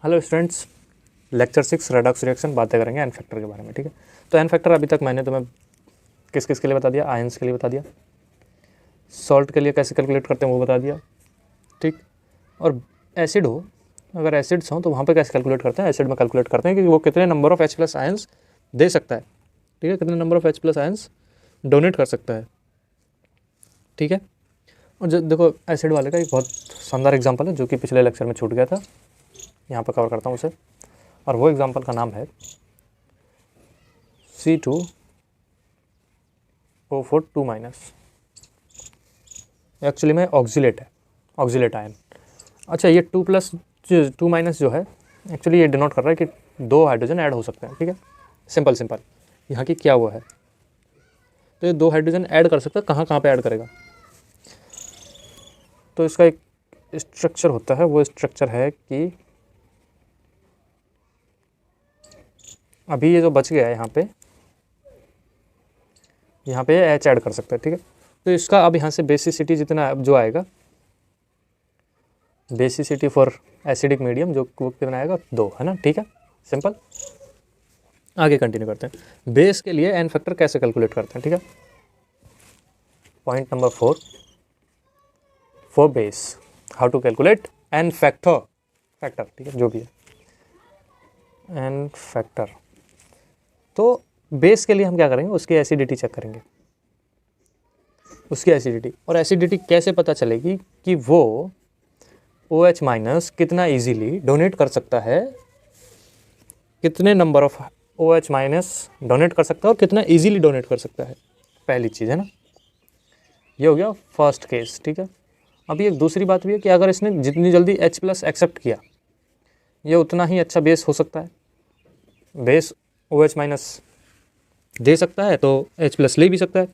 Hello students, lecture 6 redox reaction बातें करेंगे N factor के बारे में। ठीक है, तो एन फैक्टर अभी तक मैंने तुम्हें किस किस के लिए बता दिया, आयंस के लिए बता दिया, सॉल्ट के लिए कैसे कैलकुलेट करते हैं वो बता दिया। ठीक, और एसिड हो, अगर एसिड्स हों तो वहाँ पे कैसे कैलकुलेट करते हैं, एसिड में कैलकुलेट करते हैं कि वो कितने number of H plus ions दे सकता है। ठीक है, कितने number of H plus ions donate कर सकता है। ठीक है, और जो देखो एसिड वाले का एक बहुत शानदार एग्जाम्पल है जो कि पिछले लेक्चर में छूट गया था, यहाँ पर कवर करता हूँ उसे, और वो एग्जाम्पल का नाम है C2O4 2-। एक्चुअली में ऑक्सीलेट है, ऑक्सीलेट आयन। अच्छा, ये 2+2- जो है एक्चुअली ये डिनोट कर रहा है कि 2 हाइड्रोजन ऐड हो सकते हैं। ठीक है, सिंपल यहाँ की क्या वो है, तो ये 2 हाइड्रोजन ऐड कर सकता है। कहाँ कहाँ पे ऐड करेगा, तो इसका एक स्ट्रक्चर होता है, वो स्ट्रक्चर है कि अभी ये जो बच गया है यहाँ पे H ऐड कर सकता है। ठीक है, तो इसका अब यहाँ से बेसिसिटी जितना जो आएगा, बेसिसिटी फॉर एसिडिक मीडियम जो वो कितना आएगा 2, है ना। ठीक है, सिंपल। आगे कंटिन्यू करते हैं। बेस के लिए एन फैक्टर कैसे कैलकुलेट करते हैं। ठीक है, point number 4 for base, how to calculate an factor. ठीक है, जो भी है एन फैक्टर। तो बेस के लिए हम क्या करेंगे, उसकी एसिडिटी चेक करेंगे, उसकी एसिडिटी। और एसिडिटी कैसे पता चलेगी कि वो OH माइनस कितना इजीली डोनेट कर सकता है, कितने number of OH minus donate कर सकता है और कितना इजीली डोनेट कर सकता है। पहली चीज़ है ना, ये हो गया फर्स्ट केस। ठीक है, अभी एक दूसरी बात भी है कि अगर इसने जितनी जल्दी H प्लस एक्सेप्ट किया, ये उतना ही अच्छा बेस हो सकता है। बेस OH माइनस दे सकता है तो H प्लस ले भी सकता है।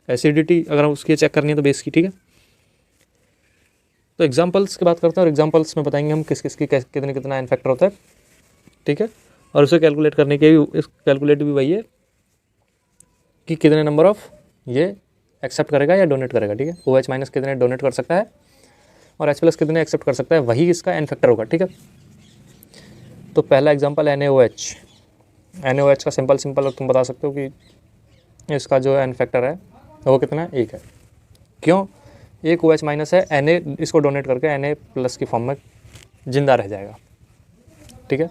एसिडिटी अगर उसकी चेक करनी है तो बेस की। ठीक है, तो एग्जांपल्स की बात करते हैं और एग्जांपल्स में बताएंगे हम किस किस की कितना एन फैक्टर होता है। ठीक है, और उसे कैलकुलेट करने के भी कैलकुलेट भी वही है कि कितने नंबर ऑफ ये एक्सेप्ट करेगा या डोनेट करेगा। ठीक है, OH माइनस कितने डोनेट कर सकता है और H प्लस कितने एक्सेप्ट कर सकता है, वही इसका एन फैक्टर होगा। ठीक है, तो पहला एग्जाम्पल NaOH का सिंपल तुम बता सकते हो कि इसका जो एन फैक्टर है वो कितना है, 1 है। क्यों, एक OH माइनस है, Na इसको डोनेट करके Na प्लस की फॉर्म में जिंदा रह जाएगा। ठीक है,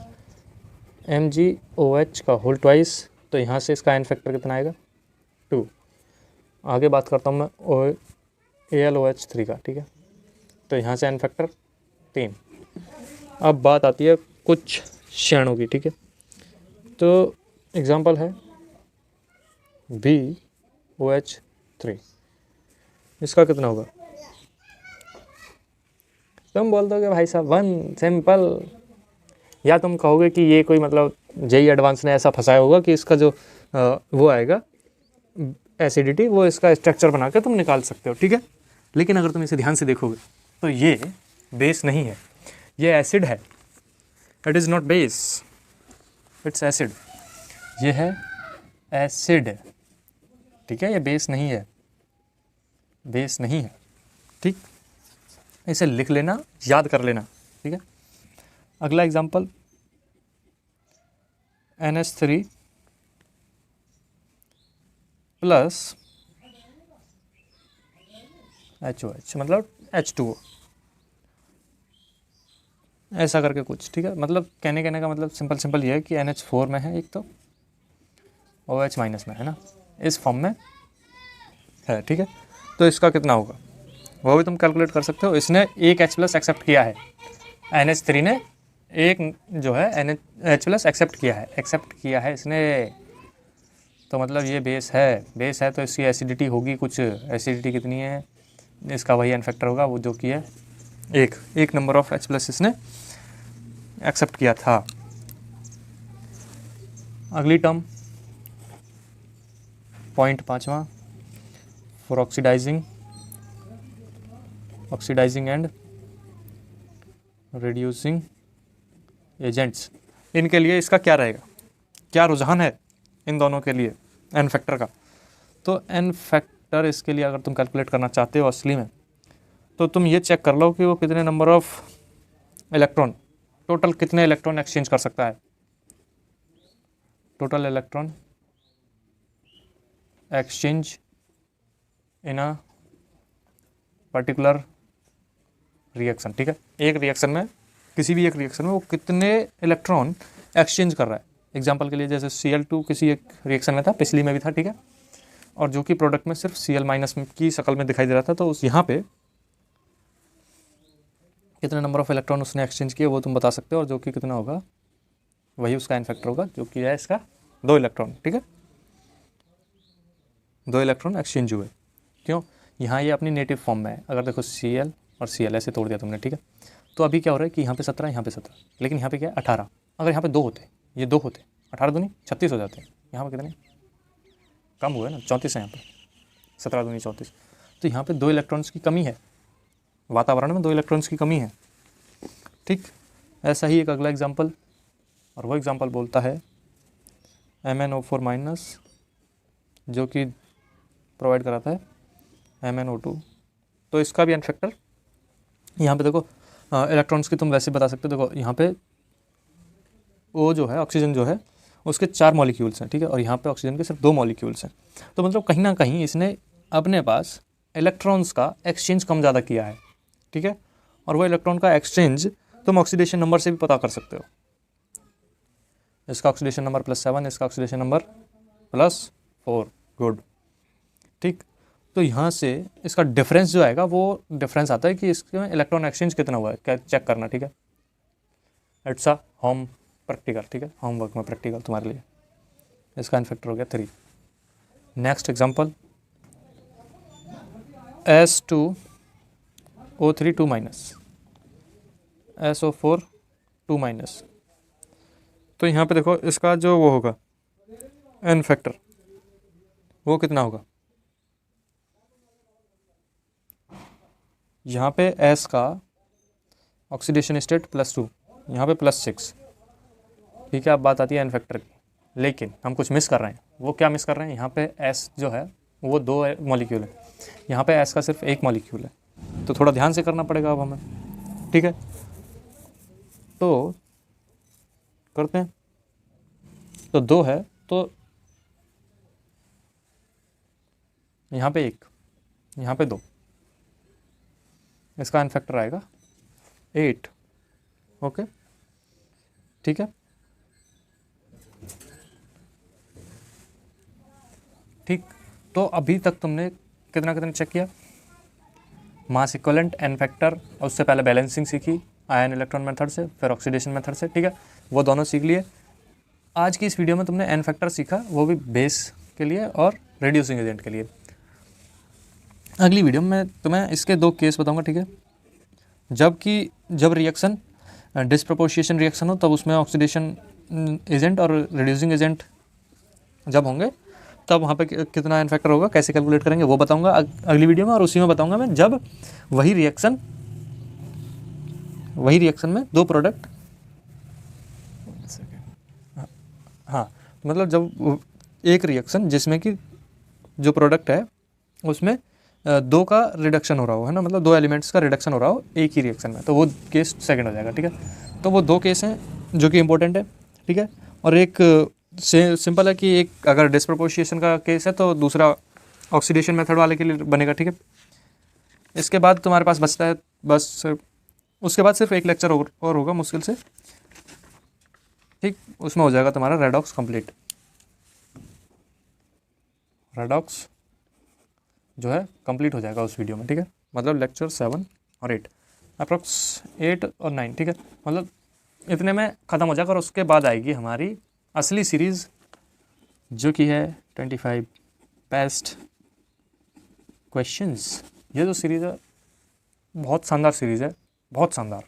MgOH का होल ट्वाइस, तो यहाँ से इसका एन फैक्टर कितना आएगा, 2। आगे बात करता हूँ मैं AlOH3 का। ठीक है, तो यहाँ से एन फैक्टर 3। अब बात आती है कुछ क्षणों की। ठीक है, तो एग्जाम्पल है BOH3, इसका कितना होगा, तुम बोल दोगे भाई साहब 1 सिंपल, या तुम कहोगे कि ये कोई मतलब JEE एडवांस ने ऐसा फंसाया होगा कि इसका जो वो आएगा एसिडिटी, वो इसका स्ट्रक्चर बना के तुम निकाल सकते हो। ठीक है, लेकिन अगर तुम इसे ध्यान से देखोगे तो ये बेस नहीं है, ये एसिड है। It is not base, it's acid. ये है एसिड। ठीक है, ये बेस नहीं है, बेस नहीं है। ठीक, इसे लिख लेना, याद कर लेना। ठीक है, अगला एग्जांपल NH3 प्लस HOH मतलब H2O, ऐसा करके कुछ। ठीक है, मतलब कहने का मतलब सिंपल ये है कि NH4 में है एक, तो OH माइनस में है ना, इस फॉर्म में है। ठीक है, तो इसका कितना होगा वो भी तुम कैलकुलेट कर सकते हो। इसने एक H प्लस एक्सेप्ट किया है, NH3 ने एक जो है H प्लस एक्सेप्ट किया है इसने, तो मतलब ये बेस है तो इसकी एसिडिटी होगी कुछ। एसिडिटी कितनी है, इसका वही एन फैक्टर होगा वो जो कि है एक नंबर ऑफ H प्लस इसने एक्सेप्ट किया था। अगली टर्म पॉइंट 5वां for oxidising and reducing agents, इनके लिए इसका क्या रहेगा, क्या रुझान है इन दोनों के लिए एन फैक्टर का। तो एन फैक्टर इसके लिए अगर तुम कैलकुलेट करना चाहते हो असली में, तो तुम ये चेक कर लो कि वो कितने नंबर ऑफ इलेक्ट्रॉन टोटल कितने इलेक्ट्रॉन एक्सचेंज कर सकता है? Total electron exchange in a particular reaction, ठीक है। एक रिएक्शन में, किसी भी एक रिएक्शन में वो कितने इलेक्ट्रॉन एक्सचेंज कर रहा है। एग्जांपल के लिए जैसे Cl2 किसी एक रिएक्शन में था, पिछली में भी था, ठीक है, और जो कि प्रोडक्ट में सिर्फ Cl- की शक्ल में दिखाई दे रहा था, तो उस यहाँ पे कितने नंबर ऑफ इलेक्ट्रॉन उसने एक्सचेंज किए वो तुम बता सकते हो, और जो कि कितना होगा वही उसका एन फैक्टर होगा, जो कि है इसका 2 इलेक्ट्रॉन, ठीक है। 2 इलेक्ट्रॉन एक्सचेंज हुए। क्यों? यहाँ ये अपनी नेटिव फॉर्म में है। अगर देखो Cl और Cl ऐसे तोड़ दिया तुमने, ठीक है, तो अभी क्या हो रहा है कि यहाँ पे 17, यहाँ पे 17, लेकिन यहाँ पे क्या है 18। अगर यहाँ पे 2 होते, ये 2 होते, 18 दूनी 36 हो जाते हैं। यहाँ पे कितने कम हुए ना, 34 है यहाँ पे, 17 दूनी 34। तो यहाँ पे 2 इलेक्ट्रॉन्स की कमी है, वातावरण में 2 इलेक्ट्रॉन्स की कमी है, ठीक। ऐसा ही एक अगला एग्जाम्पल, और वो एग्जाम्पल बोलता है MnO4- जो कि प्रोवाइड कराता है MnO2। तो इसका भी एन फैक्टर यहाँ पे देखो, इलेक्ट्रॉन्स की तुम वैसे बता सकते हो। देखो यहाँ पे वो जो है ऑक्सीजन जो है उसके 4 मॉलिक्यूल्स हैं, ठीक है, और यहाँ पे ऑक्सीजन के सिर्फ 2 मॉलिक्यूल्स हैं। तो मतलब कहीं ना कहीं इसने अपने पास इलेक्ट्रॉन्स का एक्सचेंज कम ज़्यादा किया है, ठीक है। और वो इलेक्ट्रॉन का एक्सचेंज तुम ऑक्सीडेशन नंबर से भी पता कर सकते हो। इसका ऑक्सीडेशन नंबर +7, इसका ऑक्सीडेशन नंबर +4, गुड, ठीक। तो यहाँ से इसका डिफरेंस जो आएगा वो डिफरेंस आता है कि इसमें इलेक्ट्रॉन एक्सचेंज कितना हुआ है, क्या चेक करना, ठीक है। इट्स अ होम प्रैक्टिकल, ठीक है, होमवर्क में प्रैक्टिकल तुम्हारे लिए। इसका एन फैक्टर हो गया 3। Next example S2O3 2- SO4 2-। तो यहाँ पे देखो इसका जो वो होगा एन फैक्टर, वो कितना होगा। यहाँ पे S का ऑक्सीडेशन स्टेट +2, यहाँ पे +6, ठीक है। अब बात आती है एन फैक्टर की, लेकिन हम कुछ मिस कर रहे हैं। वो क्या मिस कर रहे हैं? यहाँ पे S जो है वो 2 मॉलिक्यूल है, यहाँ पे S का सिर्फ 1 मॉलिक्यूल है। तो थोड़ा ध्यान से करना पड़ेगा अब हमें, ठीक है। तो करते हैं, तो 2 है, तो यहाँ पे 1, यहाँ पे 2, इसका एन फैक्टर आएगा 8, ओके, ठीक है। ठीक, तो अभी तक तुमने कितना कितना चेक किया? मास इक्विवेलेंट, एन फैक्टर, और उससे पहले बैलेंसिंग सीखी आयन इलेक्ट्रॉन मेथड से, फिर ऑक्सीडेशन मेथड से, ठीक है, वो दोनों सीख लिए। आज की इस वीडियो में तुमने एन फैक्टर सीखा, वो भी बेस के लिए और रिड्यूसिंग एजेंट के लिए। अगली वीडियो में तुम्हें इसके 2 केस बताऊंगा, ठीक है। जब रिएक्शन डिस्प्रपोर्शिएशन रिएक्शन हो तब उसमें ऑक्सीडेशन एजेंट और रिड्यूसिंग एजेंट जब होंगे तब वहाँ पे कितना एन फैक्टर होगा, कैसे कैलकुलेट करेंगे वो बताऊंगा अगली वीडियो में। और उसी में बताऊंगा मैं जब वही रिएक्शन में 2 प्रोडक्ट, हाँ, मतलब जब एक रिएक्शन जिसमें कि जो प्रोडक्ट है उसमें 2 का रिडक्शन हो रहा हो, है ना, मतलब 2 एलिमेंट्स का रिडक्शन हो रहा हो एक ही रिएक्शन में, तो वो केस सेकंड हो जाएगा, ठीक है। तो वो 2 केस हैं जो कि इंपॉर्टेंट है, ठीक है। और एक सिंपल है कि एक अगर डिस्प्रपोर्शिएशन का केस है तो दूसरा ऑक्सीडेशन मेथड वाले के लिए बनेगा, ठीक है। इसके बाद तुम्हारे पास बचता है बस, उसके बाद सिर्फ एक लेक्चर और होगा मुश्किल से, ठीक, उसमें हो जाएगा तुम्हारा रेडॉक्स कंप्लीट। रेडॉक्स जो है कंप्लीट हो जाएगा उस वीडियो में, ठीक है। मतलब लेक्चर 7 और 8, अप्रॉक्स 8 और 9, ठीक है, मतलब इतने में ख़त्म हो जाएगा। और उसके बाद आएगी हमारी असली सीरीज़ जो कि है 25 बेस्ट क्वेश्चंस। ये जो सीरीज़ है बहुत शानदार सीरीज़ है, बहुत शानदार।